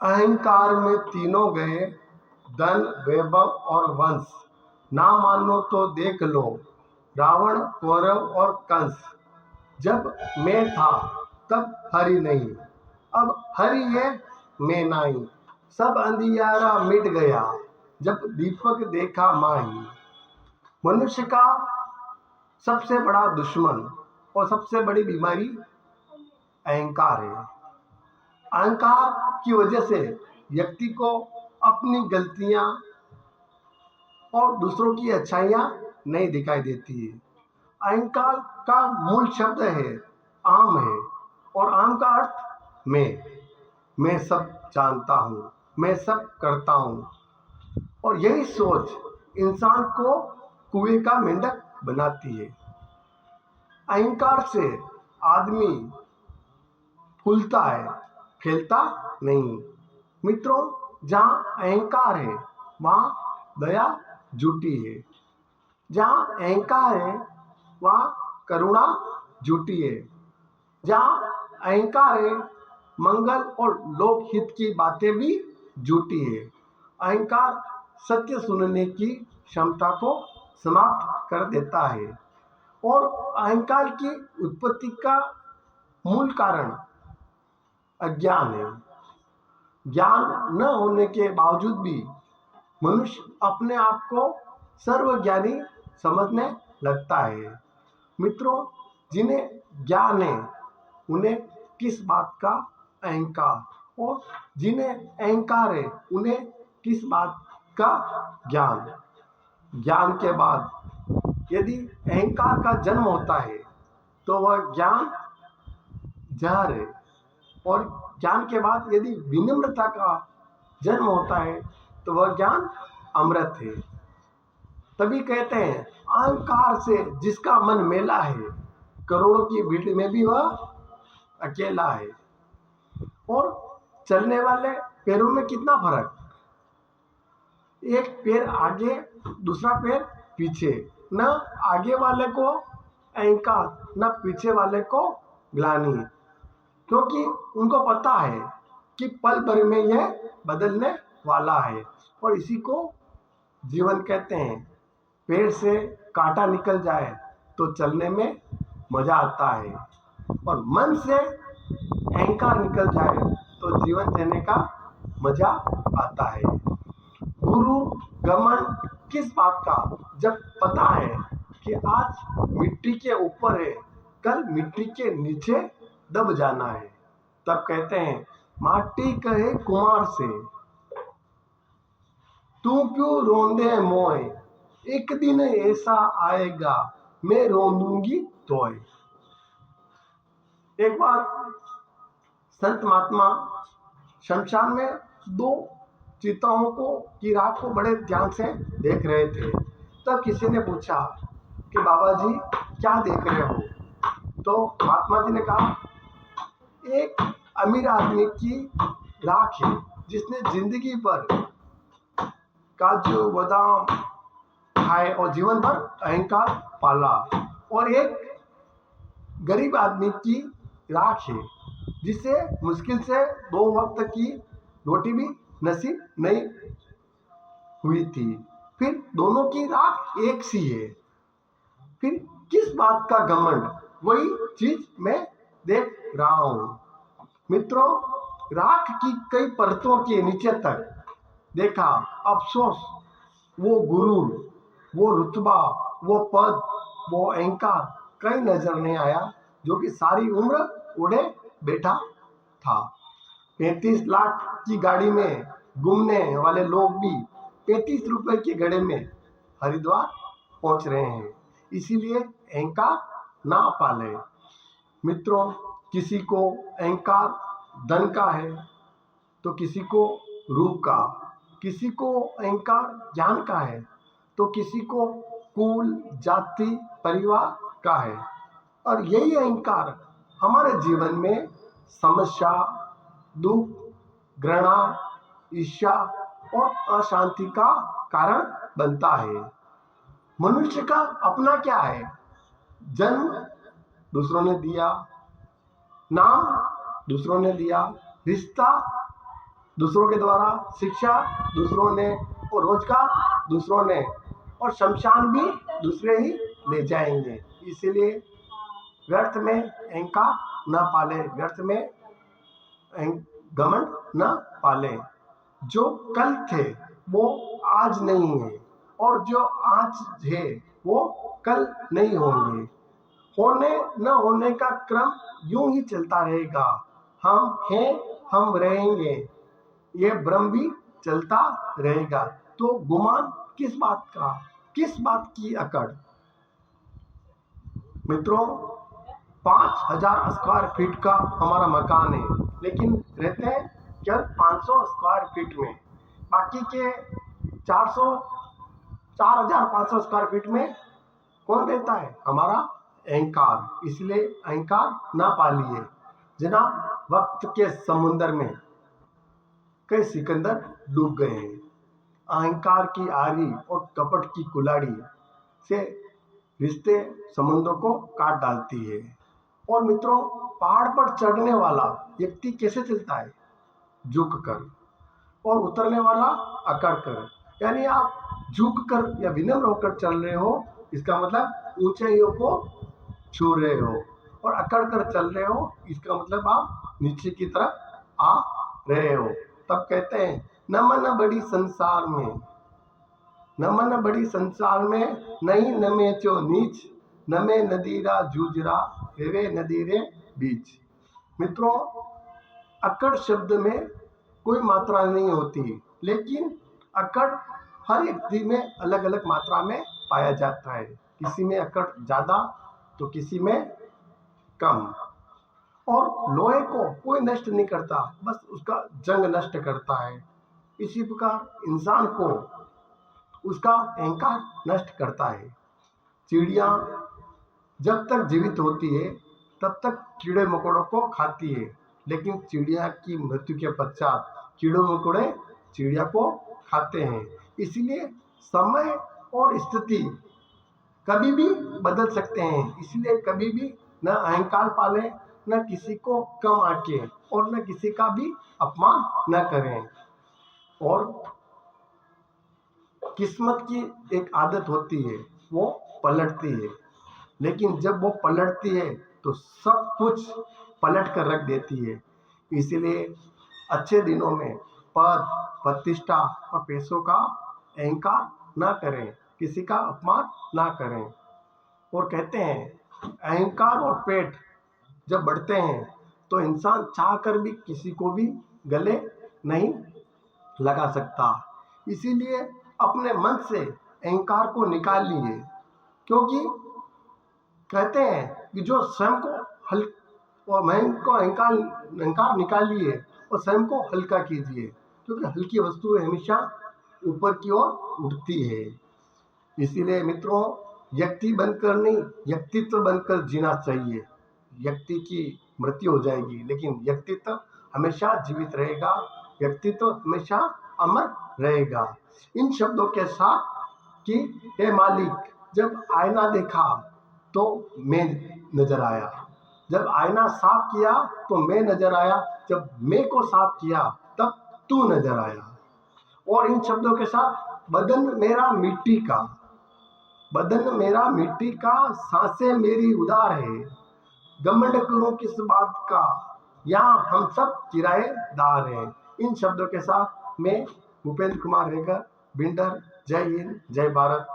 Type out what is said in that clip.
अहंकार में तीनों गए, धन वैभव और वंश। ना मानो तो देख लो रावण कौरव और कंस। जब मैं था तब हरि नहीं, अब हरि है मैं नहीं। सब अंधियारा मिट गया जब दीपक देखा माही। मनुष्य का सबसे बड़ा दुश्मन और सबसे बड़ी बीमारी अहंकार है। अहंकार की वजह से व्यक्ति को अपनी गलतियां और दूसरों की अच्छाइयां नहीं दिखाई देती है। अहंकार का मूल शब्द है आम है, और आम का अर्थ मैं सब जानता हूँ, मैं सब करता हूँ। और यही सोच इंसान को कुएं का मेंढक बनाती है। अहंकार से आदमी फूलता है, फैलता नहीं। मित्रों, जहाँ अहंकार है वहाँ दया झूठी है। जहाँ अहंकार है वहाँ करुणा झूठी है। जहाँ अहंकार है मंगल और लोकहित की बातें भी झूठी है। अहंकार सत्य सुनने की क्षमता को समाप्त कर देता है। और अहंकार की उत्पत्ति का मूल कारण अज्ञान है। ज्ञान न होने के बावजूद भी मनुष्य अपने आप को सर्वज्ञानी समझने लगता है। मित्रों, जिन्हें ज्ञान है उन्हें किस बात का अहंकार, और जिन्हें अहंकार है उन्हें किस बात का ज्ञान। ज्ञान के बाद यदि अहंकार का जन्म होता है तो वह ज्ञान जहर है, और ज्ञान के बाद यदि विनम्रता का जन्म होता है तो वह ज्ञान अमृत है। तभी कहते हैं अहंकार से जिसका मन मेला है, करोड़ों की भीड़ में भी वह अकेला है। और चलने वाले पैरों में कितना फर्क, एक पैर आगे दूसरा पैर पीछे। न आगे वाले को अहंकार न पीछे वाले को ग्लानि, क्योंकि उनको पता है कि पल भर में यह बदलने वाला है। और इसी को जीवन कहते हैं। पेड़ से कांटा निकल जाए तो चलने में मजा आता है, और मन से अहंकार निकल जाए तो जीवन जीने का मजा आता है। गुरु घमंड किस बात का, जब पता है कि आज मिट्टी के ऊपर है, कल मिट्टी के नीचे दब जाना है। तब कहते हैं माटी कहे कुमार से, तू क्यों रोंदे मोए, एक दिन ऐसा आएगा मैं रोंदूंगी तोय। एक बार संत महात्मा शमशान में दो चिताओं की राख को बड़े ध्यान से देख रहे थे। तब किसी ने पूछा कि बाबा जी क्या देख रहे हो? तो महात्मा जी ने कहा एक अमीर आदमी की राख है जिसने जिंदगी भर काजू बादाम खाए और जीवन भर अहंकार पाला, और एक गरीब आदमी की राख है जिसे मुश्किल से 2 वक्त की रोटी भी नसीब नहीं हुई थी। फिर दोनों की राख एक सी है। फिर किस बात का घमंड, वही चीज मैं देख रहा हूँ। मित्रों, राख की कई परतों के नीचे तक देखा, अफसोस वो गुरूर, वो रुतबा, वो पद, वो अहंकार कहीं नजर नहीं आया जो कि सारी उम्र उड़े बैठा था। 35 लाख की गाड़ी में घूमने वाले लोग भी 35 रुपए के गड़े में हरिद्वार पहुंच रहे हैं। इसीलिए अहंकार ना पाले। मित्रों, किसी को अहंकार धन का है तो किसी को रूप का, किसी को अहंकार ज्ञान का है तो किसी को कुल जाति परिवार का है। और यही अहंकार हमारे जीवन में समस्या, दुख, घृणा, ईर्ष्या और अशांति का कारण बनता है। मनुष्य का अपना क्या है? जन्म दूसरों ने दिया, नाम दूसरों ने दिया, रिश्ता दूसरों के द्वारा शिक्षा दूसरों ने, और रोजगार दूसरों ने, और शमशान भी दूसरे ही ले जाएंगे। इसलिए व्यर्थ में अहंकार न पाले, व्यर्थ में घमंड न पाले। जो कल थे वो आज नहीं है, और जो आज है वो कल नहीं होंगे। होने न होने का क्रम यूं ही चलता रहेगा। हम हैं, हम रहेंगे, ये भ्रम भी चलता रहेगा। तो गुमान किस बात का, किस बात की अकड़। मित्रों, 5000 स्क्वायर फीट का हमारा मकान है, लेकिन रहते हैं केवल 500 स्क्वायर फीट में। बाकी के 4500 स्क्वायर फीट में कौन रहता है? हमारा अहंकार। इसलिए अहंकार ना पालिए। जनाब, वक्त के समुंदर में कई सिकंदर डूब गए हैं। अहंकार की आरी और कपट की कुल्हाड़ी से रिश्ते संबंधों को काट डालती है। और मित्रों, पहाड़ पर चढ़ने वाला व्यक्ति कैसे चलता है? झुक कर, और उतरने वाला अकड़ कर। यानी आप झुक कर या विनम्र होकर चल रहे हो, इसका मतलब ऊंचाइयों को छू रहे हो, और अकड़ कर चल रहे हो, इसका मतलब आप नीचे की तरफ आ रहे हो। तब कहते हैं, नमन बड़ी संसार में, नमन बड़ी संसार में, नहीं नमे चो नीच, नमे नदीरा जूजरा, वे नदीरे बीच। मित्रों, अकड़ शब्द में कोई मात्रा नहीं होती, लेकिन अकड़ हर व्यक्ति में अलग अलग मात्रा में पाया जाता है। किसी में अकड़ ज्यादा तो किसी में कम। और लोहे को कोई नष्ट नहीं करता, बस उसका जंग नष्ट करता है। इसी प्रकार इंसान को उसका अहंकार नष्ट करता है। चिड़िया जब तक जीवित होती है तब तक कीड़े मकोड़ों को खाती है, लेकिन चिड़िया की मृत्यु के पश्चात कीड़े मकोड़े चिड़िया को खाते हैं। इसलिए समय और स्थिति कभी भी बदल सकते हैं। इसलिए कभी भी न अहंकार पालें, न किसी को कम आंकें, और न किसी का भी अपमान न करें। और किस्मत की एक आदत होती है, वो पलटती है, लेकिन जब वो पलटती है तो सब कुछ पलट कर रख देती है। इसलिए अच्छे दिनों में पद, प्रतिष्ठा और पैसों का अहंकार ना करें, किसी का अपमान ना करें। और कहते हैं, अहंकार और पेट जब बढ़ते हैं तो इंसान चाहकर भी किसी को भी गले नहीं लगा सकता। इसीलिए अपने मन से अहंकार को निकाल लीजिए, क्योंकि कहते हैं कि जो स्वयं को और मन को अहंकार निकालिए और स्वयं को हल्का कीजिए, क्योंकि हल्की वस्तुएं हमेशा ऊपर की ओर उठती है। इसीलिए मित्रों, व्यक्ति बनकर नहीं, व्यक्तित्व बनकर जीना चाहिए। व्यक्ति की मृत्यु हो जाएगी, लेकिन व्यक्तित्व हमेशा जीवित रहेगा, व्यक्तित्व हमेशा अमर रहेगा। इन शब्दों के साथ कि हे मालिक, जब आईना देखा तो मैं नजर आया, जब आईना साफ किया तो मैं नजर आया, जब मैं को साफ किया तब तू नजर आया। और इन शब्दों के साथ, बदन मेरा मिट्टी का, बदन मेरा मिट्टी का, सांसें मेरी उदार है, घमंड करूं किस बात का, यहाँ हम सब किराएदार हैं। इन शब्दों के साथ मैं भूपेंद्र कुमार रेगर, बिंडर, जय हिंद, जय भारत।